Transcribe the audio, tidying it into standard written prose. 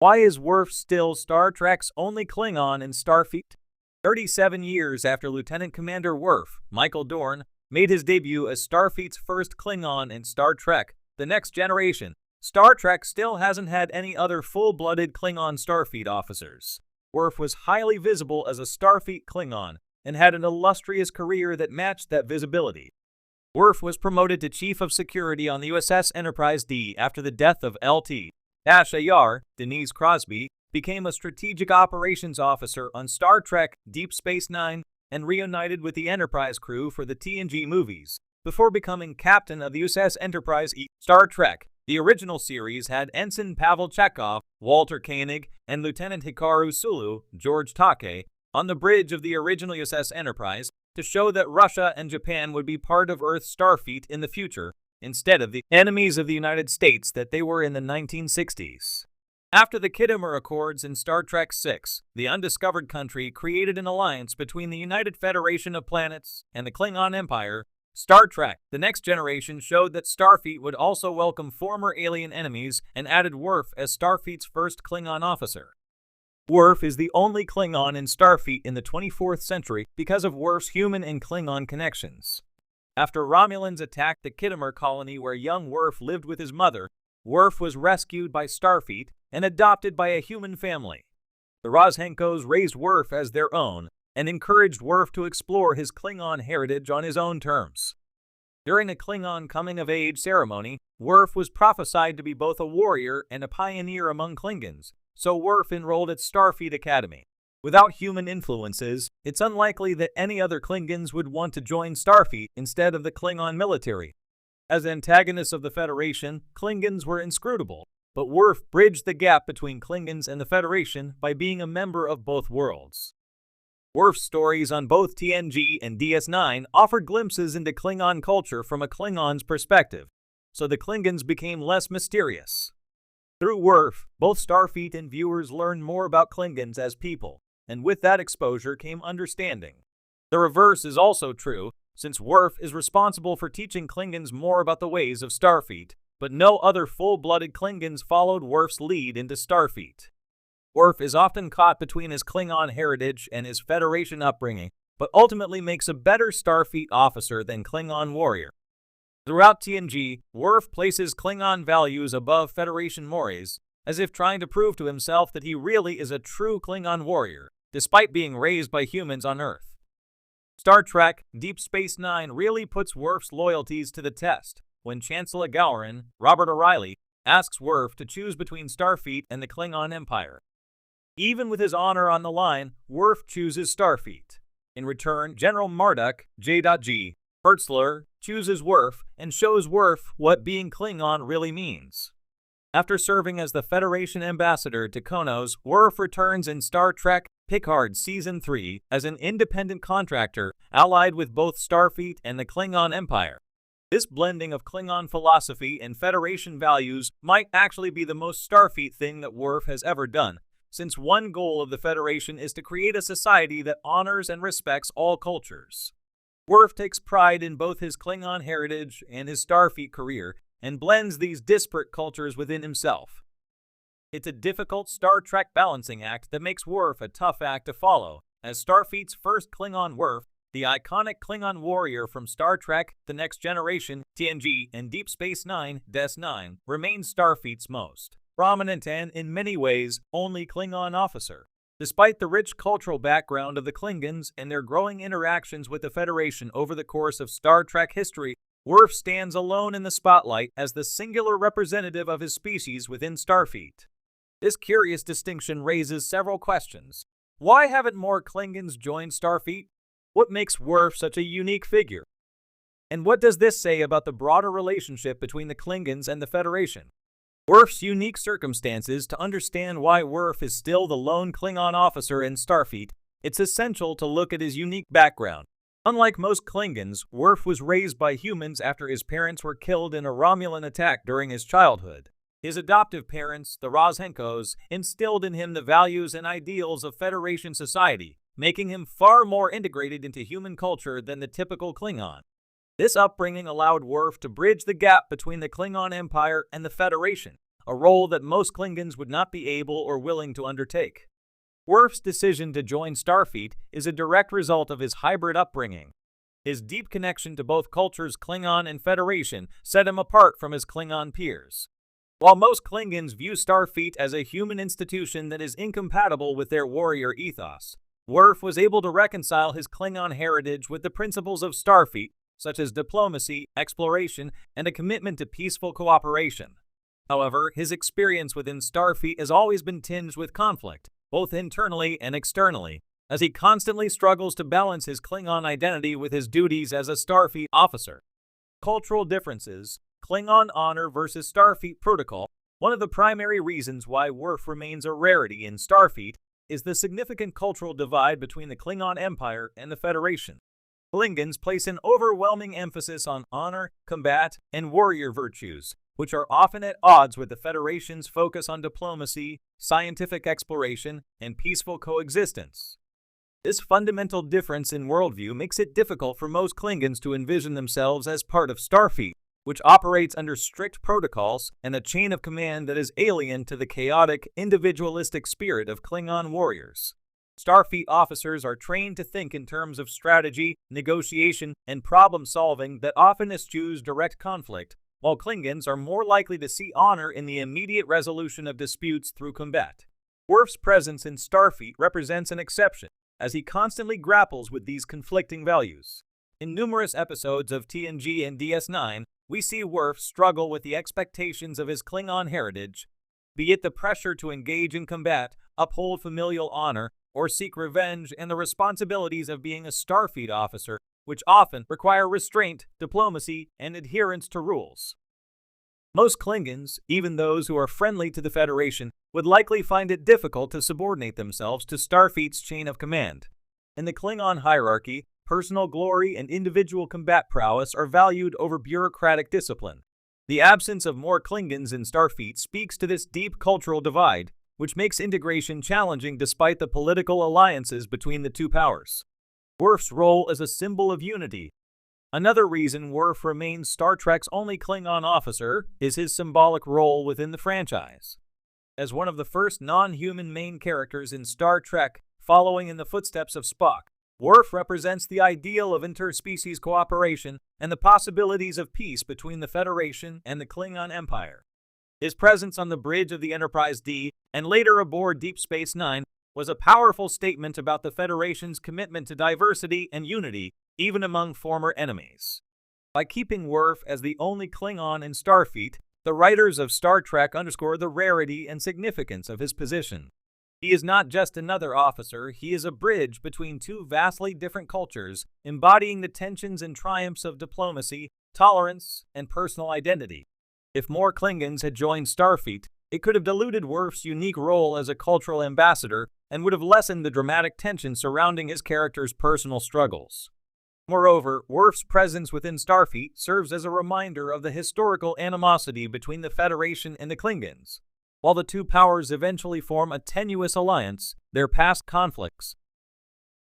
Why is Worf still Star Trek's only Klingon in Starfleet? 37 years after Lieutenant Commander Worf, Michael Dorn, made his debut as Starfleet's first Klingon in Star Trek: The Next Generation, Star Trek still hasn't had any other full-blooded Klingon Starfleet officers. Worf was highly visible as a Starfleet Klingon and had an illustrious career that matched that visibility. Worf was promoted to Chief of Security on the USS Enterprise D after the death of Lt. Ayar. Denise Crosby became a Strategic Operations Officer on Star Trek Deep Space Nine and reunited with the Enterprise crew for the TNG movies, before becoming captain of the USS Enterprise E. Star Trek, the original series, had Ensign Pavel Chekhov, Walter Koenig, and Lieutenant Hikaru Sulu, George Takei, on the bridge of the original USS Enterprise to show that Russia and Japan would be part of Earth's Starfleet in the future, instead of the enemies of the United States that they were in the 1960s. After the Khitomer Accords in Star Trek VI, the undiscovered country created an alliance between the United Federation of Planets and the Klingon Empire. Star Trek: The Next Generation showed that Starfleet would also welcome former alien enemies and added Worf as Starfleet's first Klingon officer. Worf is the only Klingon in Starfleet in the 24th century because of Worf's human and Klingon connections. After Romulans attacked the Khitomer colony where young Worf lived with his mother, Worf was rescued by Starfleet and adopted by a human family. The Rozhenkos raised Worf as their own and encouraged Worf to explore his Klingon heritage on his own terms. During a Klingon coming-of-age ceremony, Worf was prophesied to be both a warrior and a pioneer among Klingons, so Worf enrolled at Starfleet Academy. Without human influences, it's unlikely that any other Klingons would want to join Starfleet instead of the Klingon military. As antagonists of the Federation, Klingons were inscrutable, but Worf bridged the gap between Klingons and the Federation by being a member of both worlds. Worf's stories on both TNG and DS9 offered glimpses into Klingon culture from a Klingon's perspective, so the Klingons became less mysterious. Through Worf, both Starfleet and viewers learned more about Klingons as people, and with that exposure came understanding. The reverse is also true, since Worf is responsible for teaching Klingons more about the ways of Starfleet, but no other full-blooded Klingons followed Worf's lead into Starfleet. Worf is often caught between his Klingon heritage and his Federation upbringing, but ultimately makes a better Starfleet officer than Klingon warrior. Throughout TNG, Worf places Klingon values above Federation mores, as if trying to prove to himself that he really is a true Klingon warrior, despite being raised by humans on Earth. Star Trek Deep Space Nine really puts Worf's loyalties to the test, when Chancellor Gowron, Robert O'Reilly, asks Worf to choose between Starfleet and the Klingon Empire. Even with his honor on the line, Worf chooses Starfleet. In return, General Marduk, J.G. Hertzler, chooses Worf and shows Worf what being Klingon really means. After serving as the Federation ambassador to Konos, Worf returns in Star Trek Picard Season 3 as an independent contractor allied with both Starfleet and the Klingon Empire. This blending of Klingon philosophy and Federation values might actually be the most Starfleet thing that Worf has ever done, since one goal of the Federation is to create a society that honors and respects all cultures. Worf takes pride in both his Klingon heritage and his Starfleet career, and blends these disparate cultures within himself. It's a difficult Star Trek balancing act that makes Worf a tough act to follow, as Starfleet's first Klingon Worf, the iconic Klingon warrior from Star Trek The Next Generation, TNG, and Deep Space Nine, DS9, remains Starfleet's most prominent and, in many ways, only Klingon officer. Despite the rich cultural background of the Klingons and their growing interactions with the Federation over the course of Star Trek history, Worf stands alone in the spotlight as the singular representative of his species within Starfleet. This curious distinction raises several questions. Why haven't more Klingons joined Starfleet? What makes Worf such a unique figure? And what does this say about the broader relationship between the Klingons and the Federation? Worf's unique circumstances. To understand why Worf is still the lone Klingon officer in Starfleet, it's essential to look at his unique background. Unlike most Klingons, Worf was raised by humans after his parents were killed in a Romulan attack during his childhood. His adoptive parents, the Rozhenkos, instilled in him the values and ideals of Federation society, making him far more integrated into human culture than the typical Klingon. This upbringing allowed Worf to bridge the gap between the Klingon Empire and the Federation, a role that most Klingons would not be able or willing to undertake. Worf's decision to join Starfleet is a direct result of his hybrid upbringing. His deep connection to both cultures, Klingon and Federation, set him apart from his Klingon peers. While most Klingons view Starfleet as a human institution that is incompatible with their warrior ethos, Worf was able to reconcile his Klingon heritage with the principles of Starfleet, such as diplomacy, exploration, and a commitment to peaceful cooperation. However, his experience within Starfleet has always been tinged with conflict, both internally and externally, as he constantly struggles to balance his Klingon identity with his duties as a Starfleet officer. Cultural differences, Klingon honor versus Starfleet protocol. One of the primary reasons why Worf remains a rarity in Starfleet is the significant cultural divide between the Klingon Empire and the Federation. Klingons place an overwhelming emphasis on honor, combat, and warrior virtues, which are often at odds with the Federation's focus on diplomacy, scientific exploration, and peaceful coexistence. This fundamental difference in worldview makes it difficult for most Klingons to envision themselves as part of Starfleet, which operates under strict protocols and a chain of command that is alien to the chaotic, individualistic spirit of Klingon warriors. Starfleet officers are trained to think in terms of strategy, negotiation, and problem-solving that often eschews direct conflict, while Klingons are more likely to see honor in the immediate resolution of disputes through combat. Worf's presence in Starfleet represents an exception, as he constantly grapples with these conflicting values. In numerous episodes of TNG and DS9, we see Worf struggle with the expectations of his Klingon heritage, be it the pressure to engage in combat, uphold familial honor, or seek revenge, and the responsibilities of being a Starfleet officer, which often require restraint, diplomacy, and adherence to rules. Most Klingons, even those who are friendly to the Federation, would likely find it difficult to subordinate themselves to Starfleet's chain of command. In the Klingon hierarchy, personal glory and individual combat prowess are valued over bureaucratic discipline. The absence of more Klingons in Starfleet speaks to this deep cultural divide, which makes integration challenging despite the political alliances between the two powers. Worf's role as a symbol of unity. Another reason Worf remains Star Trek's only Klingon officer is his symbolic role within the franchise. As one of the first non-human main characters in Star Trek, following in the footsteps of Spock, Worf represents the ideal of interspecies cooperation and the possibilities of peace between the Federation and the Klingon Empire. His presence on the bridge of the Enterprise D, and later aboard Deep Space Nine, was a powerful statement about the Federation's commitment to diversity and unity, even among former enemies. By keeping Worf as the only Klingon in Starfleet, the writers of Star Trek underscore the rarity and significance of his position. He is not just another officer, he is a bridge between two vastly different cultures, embodying the tensions and triumphs of diplomacy, tolerance, and personal identity. If more Klingons had joined Starfleet, it could have diluted Worf's unique role as a cultural ambassador and would have lessened the dramatic tension surrounding his character's personal struggles. Moreover, Worf's presence within Starfleet serves as a reminder of the historical animosity between the Federation and the Klingons. While the two powers eventually form a tenuous alliance, their past conflicts,